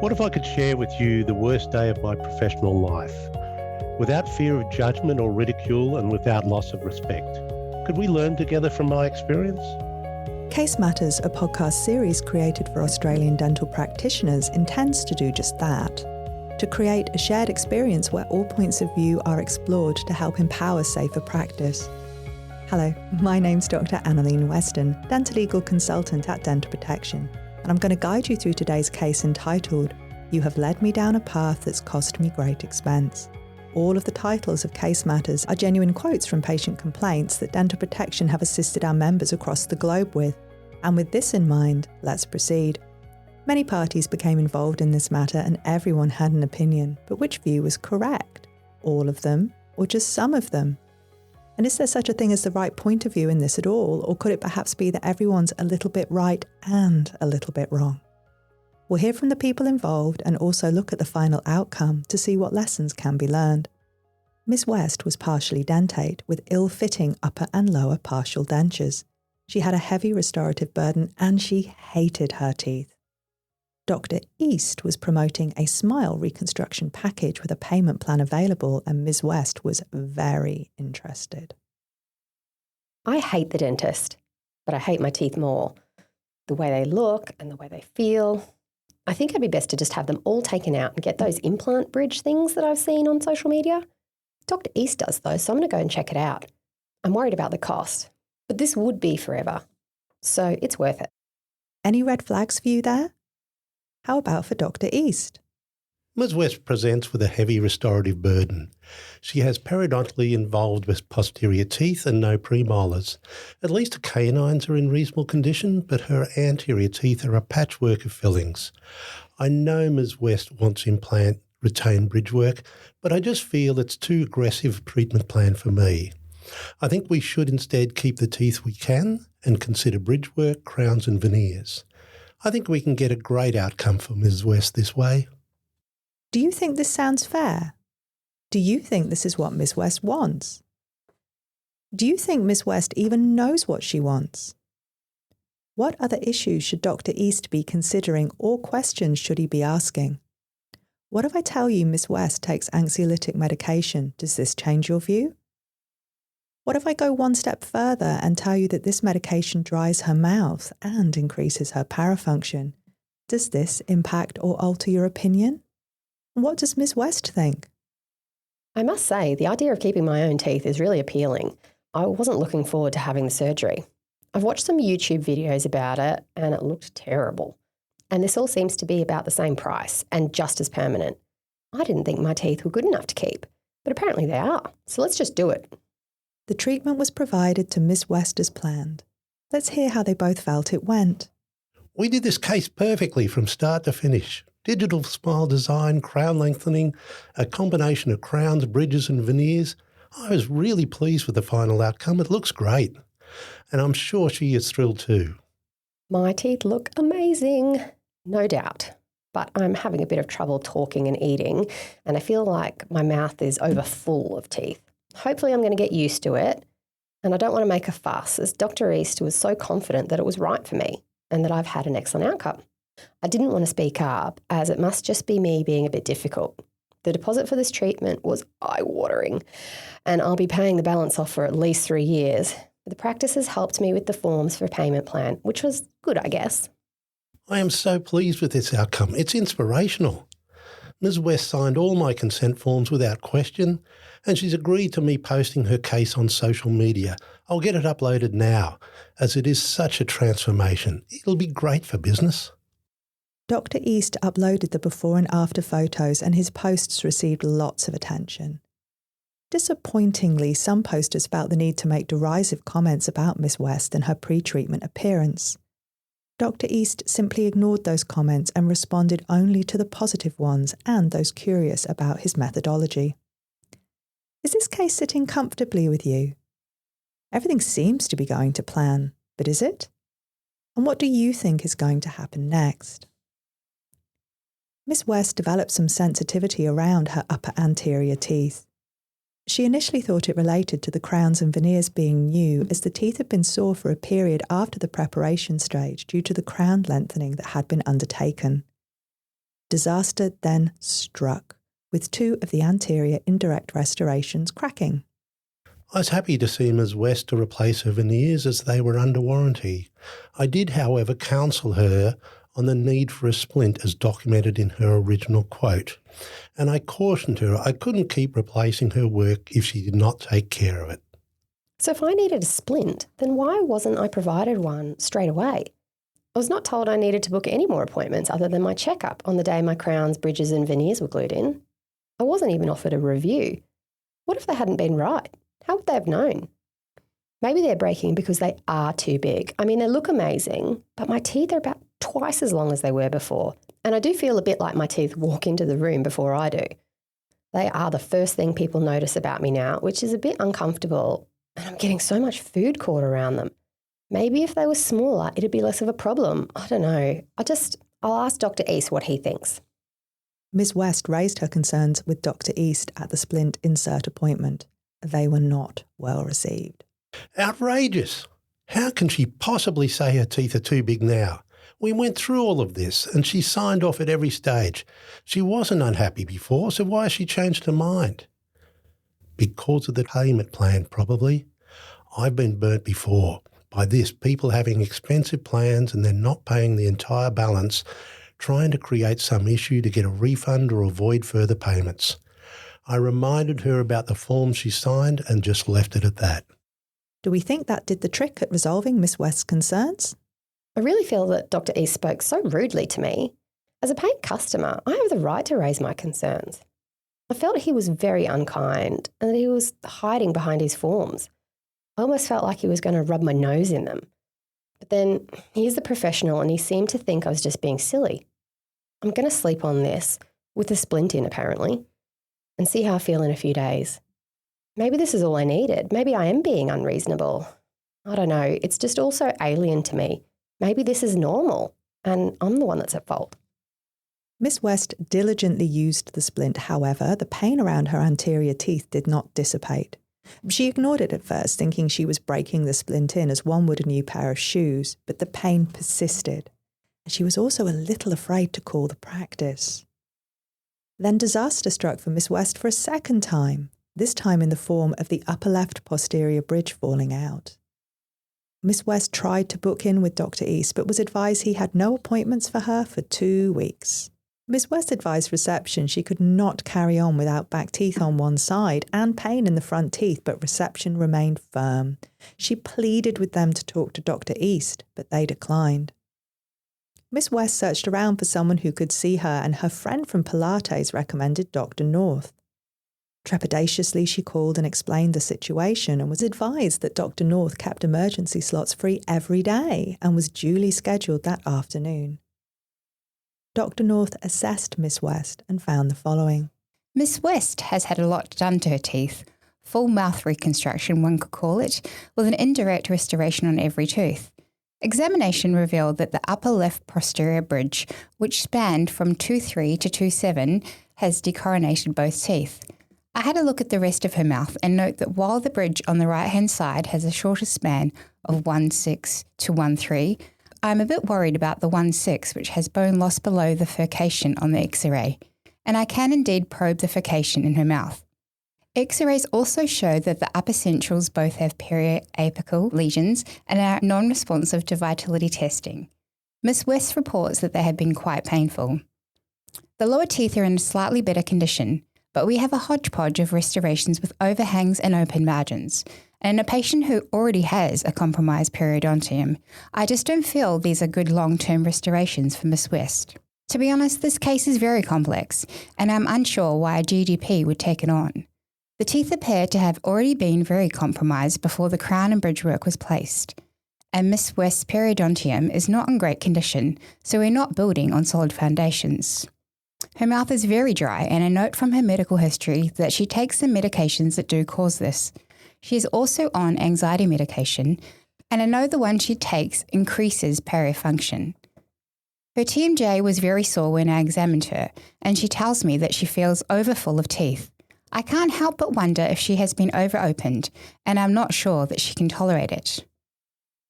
What if I could share with you the worst day of my professional life? Without fear of judgment or ridicule and without loss of respect. Could we learn together from my experience? Case Matters, a podcast series created for Australian dental practitioners, intends to do just that. To create a shared experience where all points of view are explored to help empower safer practice. Hello, my name's Dr. Annalene Weston, dental legal consultant at Dental Protection, and I'm going to guide you through today's case entitled, "You Have Led Me Down a Path That's Cost Me Great Expense." All of the titles of Case Matters are genuine quotes from patient complaints that Dental Protection have assisted our members across the globe with. And with this in mind, let's proceed. Many parties became involved in this matter and everyone had an opinion, but which view was correct? All of them, or just some of them? And is there such a thing as the right point of view in this at all, or could it perhaps be that everyone's a little bit right and a little bit wrong? We'll hear from the people involved and also look at the final outcome to see what lessons can be learned. Ms. West was partially dentate with ill-fitting upper and lower partial dentures. She had a heavy restorative burden and she hated her teeth. Dr. East was promoting a smile reconstruction package with a payment plan available, and Ms. West was very interested. I hate the dentist, but I hate my teeth more. The way they look and the way they feel. I think it'd be best to just have them all taken out and get those implant bridge things that I've seen on social media. Dr. East does though, so I'm going to go and check it out. I'm worried about the cost, but this would be forever, so it's worth it. Any red flags for you there? How about for Dr. East? Ms. West presents with a heavy restorative burden. She has periodontally involved with posterior teeth and no premolars. At least her canines are in reasonable condition, but her anterior teeth are a patchwork of fillings. I know Ms. West wants implant retained bridge work, but I just feel it's too aggressive a treatment plan for me. I think we should instead keep the teeth we can and consider bridge work, crowns and veneers. I think we can get a great outcome for Ms. West this way. Do you think this sounds fair? Do you think this is what Ms. West wants? Do you think Ms. West even knows what she wants? What other issues should Dr. East be considering or questions should he be asking? What if I tell you Ms. West takes anxiolytic medication? Does this change your view? What if I go one step further and tell you that this medication dries her mouth and increases her parafunction? Does this impact or alter your opinion? What does Ms. West think? I must say, the idea of keeping my own teeth is really appealing. I wasn't looking forward to having the surgery. I've watched some YouTube videos about it and it looked terrible. And this all seems to be about the same price and just as permanent. I didn't think my teeth were good enough to keep, but apparently they are. So let's just do it. The treatment was provided to Ms. West as planned. Let's hear how they both felt it went. We did this case perfectly from start to finish. Digital smile design, crown lengthening, a combination of crowns, bridges and veneers. I was really pleased with the final outcome. It looks great. And I'm sure she is thrilled too. My teeth look amazing, no doubt. But I'm having a bit of trouble talking and eating, and I feel like my mouth is overfull of teeth. Hopefully I'm going to get used to it, and I don't want to make a fuss as Dr. East was so confident that it was right for me and that I've had an excellent outcome. I didn't want to speak up as it must just be me being a bit difficult. The deposit for this treatment was eye-watering, and I'll be paying the balance off for at least 3 years. The practice has helped me with the forms for a payment plan, which was good, I guess. I am so pleased with this outcome. It's inspirational. Ms. West signed all my consent forms without question, and she's agreed to me posting her case on social media. I'll get it uploaded now, as it is such a transformation. It'll be great for business. Dr. East uploaded the before and after photos, and his posts received lots of attention. Disappointingly, some posters felt the need to make derisive comments about Ms. West and her pre-treatment appearance. Dr. East simply ignored those comments and responded only to the positive ones and those curious about his methodology. Is this case sitting comfortably with you? Everything seems to be going to plan, but is it? And what do you think is going to happen next? Ms. West developed some sensitivity around her upper anterior teeth. She initially thought it related to the crowns and veneers being new, as the teeth had been sore for a period after the preparation stage due to the crown lengthening that had been undertaken. Disaster then struck, with 2 of the anterior indirect restorations cracking. I was happy to see Ms. West to replace her veneers as they were under warranty. I did, however, counsel her on the need for a splint as documented in her original quote, and I cautioned her I couldn't keep replacing her work if she did not take care of it. So if I needed a splint, then why wasn't I provided one straight away? I was not told I needed to book any more appointments other than my checkup on the day my crowns, bridges and veneers were glued in. I wasn't even offered a review. What if they hadn't been right? How would they have known? Maybe they're breaking because they are too big. I mean, they look amazing, but my teeth are about twice as long as they were before. And I do feel a bit like my teeth walk into the room before I do. They are the first thing people notice about me now, which is a bit uncomfortable. And I'm getting so much food caught around them. Maybe if they were smaller, it'd be less of a problem. I don't know. I'll ask Dr. East what he thinks. Ms. West raised her concerns with Dr. East at the splint insert appointment. They were not well received. Outrageous! How can she possibly say her teeth are too big now? We went through all of this and she signed off at every stage. She wasn't unhappy before, so why has she changed her mind? Because of the payment plan, probably. I've been burnt before by this, people having expensive plans and then not paying the entire balance, trying to create some issue to get a refund or avoid further payments. I reminded her about the form she signed and just left it at that. Do we think that did the trick at resolving Miss West's concerns? I really feel that Dr. East spoke so rudely to me. As a paying customer, I have the right to raise my concerns. I felt he was very unkind and that he was hiding behind his forms. I almost felt like he was going to rub my nose in them. But then he's the professional and he seemed to think I was just being silly. I'm going to sleep on this, with a splint in apparently, and see how I feel in a few days. Maybe this is all I needed. Maybe I am being unreasonable. I don't know. It's just all so alien to me. Maybe this is normal and I'm the one that's at fault. Miss West diligently used the splint. However, the pain around her anterior teeth did not dissipate. She ignored it at first, thinking she was breaking the splint in as one would a new pair of shoes, but the pain persisted. She was also a little afraid to call the practice. Then disaster struck for Miss West for a second time, this time in the form of the upper left posterior bridge falling out. Miss West tried to book in with Dr. East, but was advised he had no appointments for her for 2 weeks. Miss West advised reception she could not carry on without back teeth on one side and pain in the front teeth, but reception remained firm. She pleaded with them to talk to Dr. East, but they declined. Miss West searched around for someone who could see her, and her friend from Pilates recommended Dr. North. Trepidatiously, she called and explained the situation and was advised that Dr. North kept emergency slots free every day and was duly scheduled that afternoon. Dr. North assessed Miss West and found the following. Miss West has had a lot done to her teeth. Full mouth reconstruction, one could call it, with an indirect restoration on every tooth. Examination revealed that the upper left posterior bridge, which spanned from 2.3 to 2.7, has decoronated both teeth. I had a look at the rest of her mouth and note that while the bridge on the right-hand side has a shorter span of 1.6 to 1.3, I'm a bit worried about the 1.6, which has bone loss below the furcation on the X-ray, and I can indeed probe the furcation in her mouth. X-rays also show that the upper centrals both have periapical lesions and are non-responsive to vitality testing. Miss West reports that they have been quite painful. The lower teeth are in a slightly better condition, but we have a hodgepodge of restorations with overhangs and open margins. And in a patient who already has a compromised periodontium, I just don't feel these are good long-term restorations for Miss West. To be honest, this case is very complex, and I'm unsure why a GDP would take it on. The teeth appear to have already been very compromised before the crown and bridge work was placed. And Miss West's periodontium is not in great condition, so we're not building on solid foundations. Her mouth is very dry, and a note from her medical history that she takes some medications that do cause this. She is also on anxiety medication, and I know the one she takes increases function. Her TMJ was very sore when I examined her, and she tells me that she feels overfull of teeth. I can't help but wonder if she has been over-opened, and I'm not sure that she can tolerate it.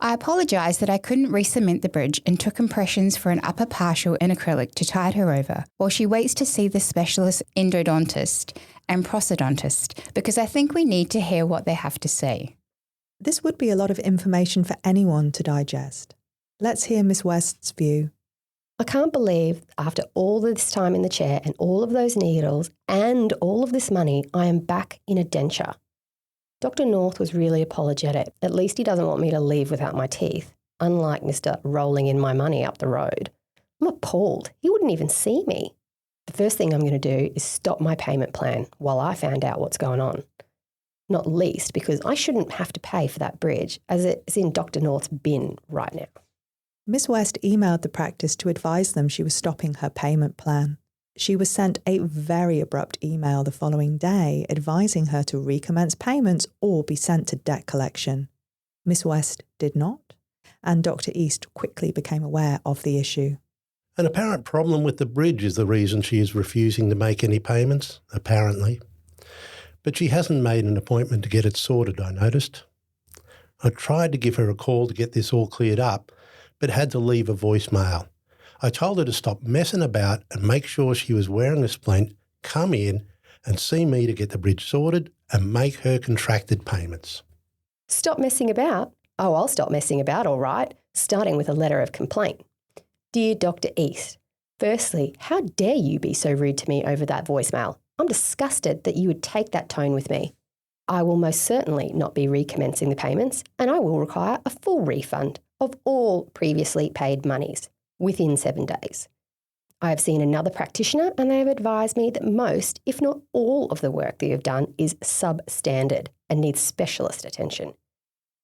I apologised that I couldn't re-cement the bridge and took impressions for an upper partial in acrylic to tide her over while she waits to see the specialist endodontist and prosthodontist because I think we need to hear what they have to say. This would be a lot of information for anyone to digest. Let's hear Miss West's view. I can't believe after all this time in the chair and all of those needles and all of this money, I am back in a denture. Dr. North was really apologetic. At least he doesn't want me to leave without my teeth, unlike Mr. rolling in my money up the road. I'm appalled. He wouldn't even see me. The first thing I'm going to do is stop my payment plan while I find out what's going on. Not least because I shouldn't have to pay for that bridge as it's in Dr. North's bin right now. Miss West emailed the practice to advise them she was stopping her payment plan. She was sent a very abrupt email the following day advising her to recommence payments or be sent to debt collection. Miss West did not, and Dr. East quickly became aware of the issue. An apparent problem with the bridge is the reason she is refusing to make any payments, apparently. But she hasn't made an appointment to get it sorted, I noticed. I tried to give her a call to get this all cleared up, but had to leave a voicemail. I told her to stop messing about and make sure she was wearing a splint, come in and see me to get the bridge sorted and make her contracted payments. Stop messing about? Oh, I'll stop messing about, all right, starting with a letter of complaint. Dear Dr. East, firstly, how dare you be so rude to me over that voicemail? I'm disgusted that you would take that tone with me. I will most certainly not be recommencing the payments and I will require a full refund of all previously paid monies within 7 days. I have seen another practitioner and they have advised me that most, if not all, of the work that you have done is substandard and needs specialist attention.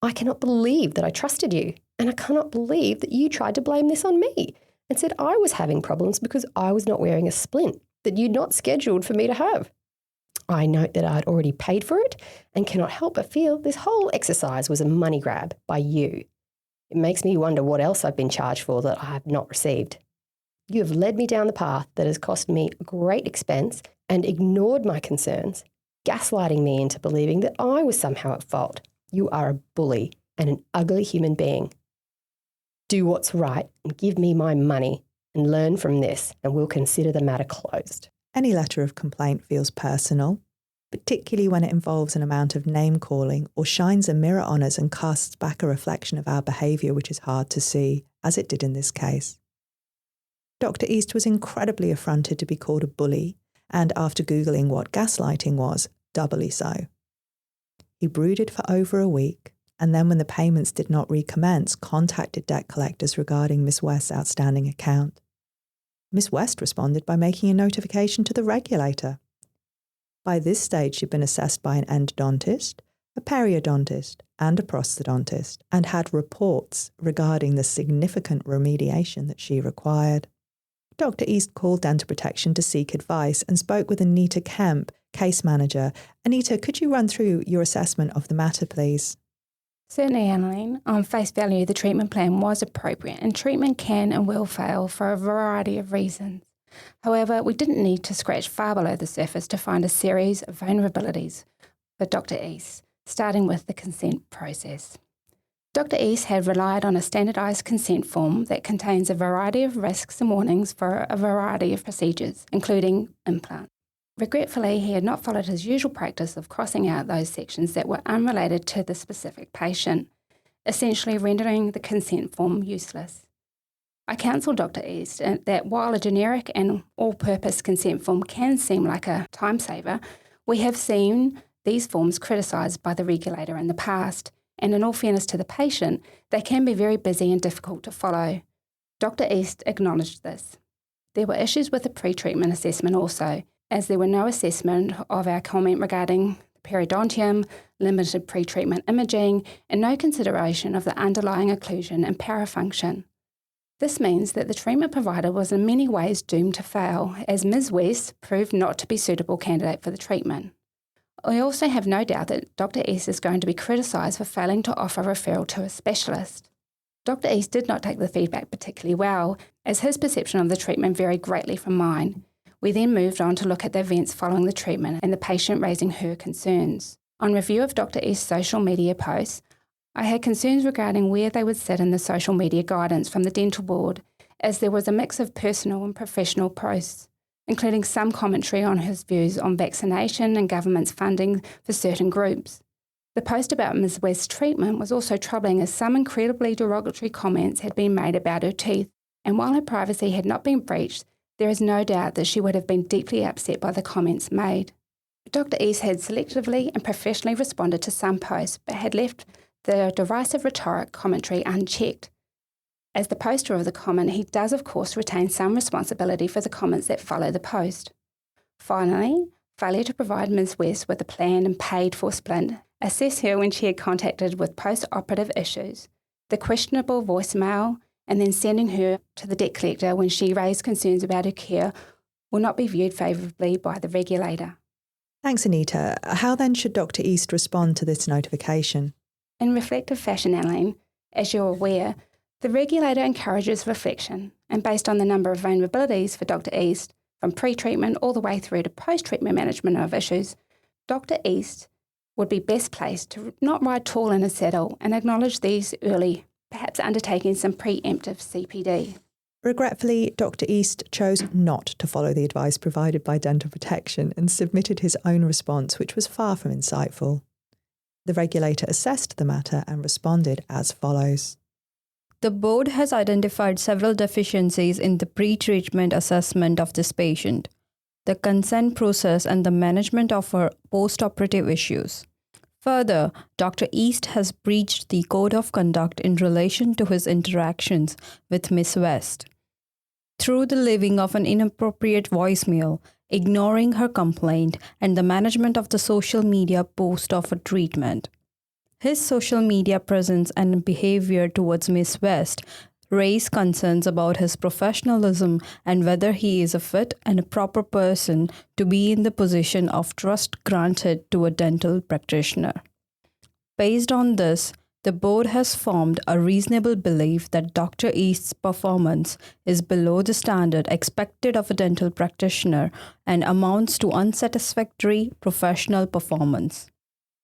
I cannot believe that I trusted you, and I cannot believe that you tried to blame this on me and said I was having problems because I was not wearing a splint that you'd not scheduled for me to have. I note that I'd already paid for it and cannot help but feel this whole exercise was a money grab by you. It makes me wonder what else I've been charged for that I have not received. You have led me down the path that has cost me great expense and ignored my concerns, gaslighting me into believing that I was somehow at fault. You are a bully and an ugly human being. Do what's right and give me my money and learn from this, and we'll consider the matter closed. Any letter of complaint feels personal, particularly when it involves an amount of name-calling or shines a mirror on us and casts back a reflection of our behaviour which is hard to see, as it did in this case. Dr. East was incredibly affronted to be called a bully, and after Googling what gaslighting was, doubly so. He brooded for over a week, and then when the payments did not recommence, contacted debt collectors regarding Miss West's outstanding account. Miss West responded by making a notification to the regulator. By this stage, she'd been assessed by an endodontist, a periodontist, and a prosthodontist, and had reports regarding the significant remediation that she required. Dr. East called Dental Protection to seek advice and spoke with Anita Kemp, case manager. Anita, could you run through your assessment of the matter, please? Certainly, Annalene. On face value, the treatment plan was appropriate, and treatment can and will fail for a variety of reasons. However, we didn't need to scratch far below the surface to find a series of vulnerabilities for Dr. East, starting with the consent process. Dr. East had relied on a standardised consent form that contains a variety of risks and warnings for a variety of procedures, including implants. Regretfully, he had not followed his usual practice of crossing out those sections that were unrelated to the specific patient, essentially rendering the consent form useless. I counselled Dr. East that while a generic and all-purpose consent form can seem like a time saver, we have seen these forms criticised by the regulator in the past, and in all fairness to the patient, they can be very busy and difficult to follow. Dr. East acknowledged this. There were issues with the pre-treatment assessment also, as there were no assessment of our comment regarding the periodontium, limited pre-treatment imaging, and no consideration of the underlying occlusion and parafunction. This means that the treatment provider was in many ways doomed to fail, as Ms. West proved not to be a suitable candidate for the treatment. I also have no doubt that Dr. East is going to be criticised for failing to offer referral to a specialist. Dr. East did not take the feedback particularly well, as his perception of the treatment varied greatly from mine. We then moved on to look at the events following the treatment and the patient raising her concerns. On review of Dr. East's social media posts, I had concerns regarding where they would sit in the social media guidance from the Dental Board, as there was a mix of personal and professional posts, including some commentary on his views on vaccination and government's funding for certain groups. The post about Ms. West's treatment was also troubling, as some incredibly derogatory comments had been made about her teeth, and while her privacy had not been breached, there is no doubt that she would have been deeply upset by the comments made. Dr. East had selectively and professionally responded to some posts, but had left the derisive rhetoric commentary unchecked. As the poster of the comment, he does of course retain some responsibility for the comments that follow the post. Finally, failure to provide Ms. West with a planned and paid-for splint, assess her when she had contacted with post-operative issues, the questionable voicemail, and then sending her to the debt collector when she raised concerns about her care will not be viewed favourably by the regulator. Thanks, Anita. How then should Dr. East respond to this notification? In reflective fashion, Aline, as you're aware, the regulator encourages reflection, and based on the number of vulnerabilities for Dr. East, from pre-treatment all the way through to post-treatment management of issues, Dr. East would be best placed to not ride tall in his saddle and acknowledge these early, perhaps undertaking some preemptive CPD. Regretfully, Dr. East chose not to follow the advice provided by Dental Protection and submitted his own response, which was far from insightful. The regulator assessed the matter and responded as follows. The board has identified several deficiencies in the pre-treatment assessment of this patient, the consent process, and the management of her post-operative issues. Further, Dr. East has breached the code of conduct in relation to his interactions with Ms. West through the leaving of an inappropriate voicemail, ignoring her complaint, and the management of the social media post of her treatment. His social media presence and behavior towards Ms. West raise concerns about his professionalism and whether he is a fit and a proper person to be in the position of trust granted to a dental practitioner. Based on this, the board has formed a reasonable belief that Dr. East's performance is below the standard expected of a dental practitioner and amounts to unsatisfactory professional performance.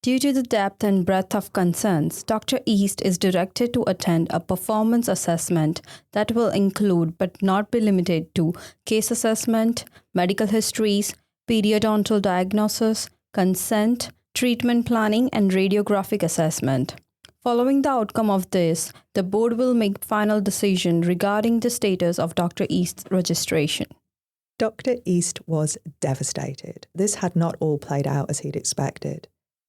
Due to the depth and breadth of concerns, Dr. East is directed to attend a performance assessment that will include but not be limited to case assessment, medical histories, periodontal diagnosis, consent, treatment planning, and radiographic assessment. Following the outcome of this, the board will make final decision regarding the status of Dr. East's registration. Dr. East was devastated. This had not all played out as he'd expected.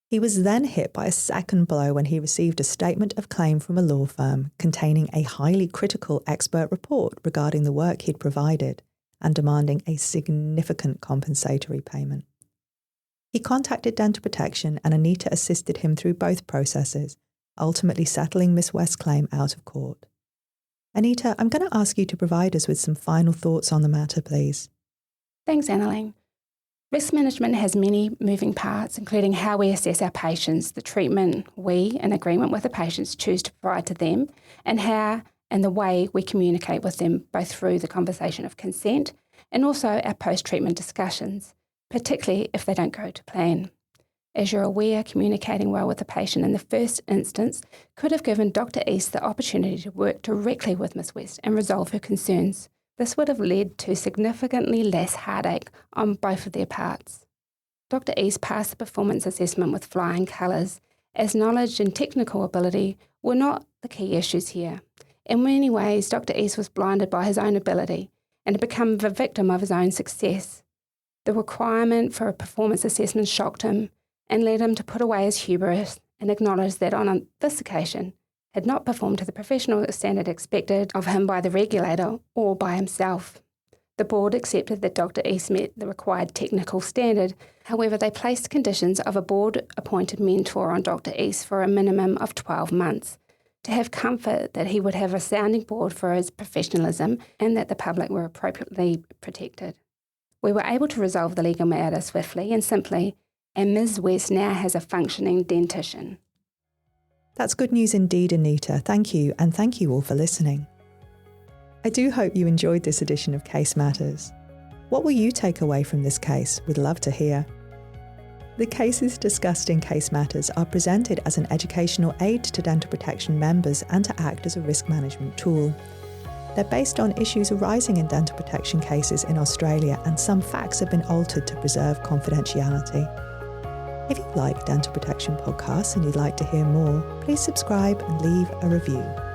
He was then hit by a second blow when he received a statement of claim from a law firm containing a highly critical expert report regarding the work he'd provided and demanding a significant compensatory payment. He contacted Dental Protection, and Anita assisted him through both processes, ultimately settling Miss West's claim out of court. Anita, I'm going to ask you to provide us with some final thoughts on the matter, please. Thanks, Annaline. Risk management has many moving parts, including how we assess our patients, the treatment we, in agreement with the patients, choose to provide to them, and how and the way we communicate with them, both through the conversation of consent and also our post-treatment discussions, particularly if they don't go to plan. As you're aware, communicating well with the patient in the first instance could have given Dr. East the opportunity to work directly with Ms. West and resolve her concerns. This would have led to significantly less heartache on both of their parts. Dr. East passed the performance assessment with flying colours, as knowledge and technical ability were not the key issues here. In many ways, Dr. East was blinded by his own ability and had become the victim of his own success. The requirement for a performance assessment shocked him and led him to put away his hubris and acknowledge that on this occasion had not performed to the professional standard expected of him by the regulator or by himself. The board accepted that Dr. East met the required technical standard. However, they placed conditions of a board-appointed mentor on Dr. East for a minimum of 12 months, to have comfort that he would have a sounding board for his professionalism and that the public were appropriately protected. We were able to resolve the legal matter swiftly and simply, and Ms. West now has a functioning dentition. That's good news indeed, Anita. Thank you, and thank you all for listening. I do hope you enjoyed this edition of Case Matters. What will you take away from this case? We'd love to hear. The cases discussed in Case Matters are presented as an educational aid to dental protection members and to act as a risk management tool. They're based on issues arising in dental protection cases in Australia, and some facts have been altered to preserve confidentiality. If you like dental protection podcasts and you'd like to hear more, please subscribe and leave a review.